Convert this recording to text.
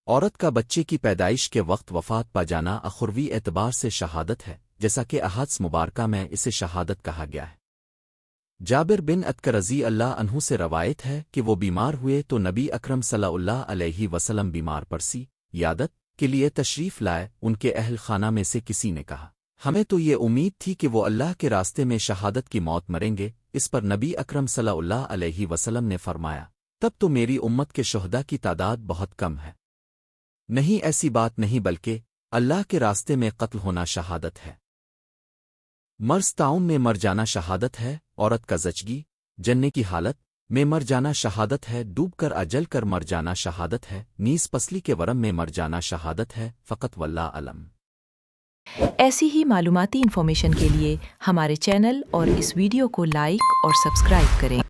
عورت کا بچے کی پیدائش کے وقت وفات پا جانا اخروی اعتبار سے شہادت ہے، جیسا کہ احادیث مبارکہ میں اسے شہادت کہا گیا ہے۔ جابر بن عتکہ رضی اللہ عنہ سے روایت ہے کہ وہ بیمار ہوئے تو نبی اکرم صلی اللہ علیہ وسلم بیمار پرسی یادت کے لیے تشریف لائے۔ ان کے اہل خانہ میں سے کسی نے کہا، ہمیں تو یہ امید تھی کہ وہ اللہ کے راستے میں شہادت کی موت مریں گے۔ اس پر نبی اکرم صلی اللہ علیہ وسلم نے فرمایا، تب تو میری امت کے شہداء کی تعداد بہت کم ہے۔ نہیں، ایسی بات نہیں، بلکہ اللہ کے راستے میں قتل ہونا شہادت ہے۔ مرض تعاون میں مر جانا شہادت ہے، عورت کا زچگی جننے کی حالت میں مر جانا شہادت ہے، ڈوب کر اجل کر مر جانا شہادت ہے، نیز پسلی کے ورم میں مر جانا شہادت ہے، فقط واللہ علم۔ ایسی ہی معلوماتی انفارمیشن کے لیے ہمارے چینل اور اس ویڈیو کو لائک اور سبسکرائب کریں۔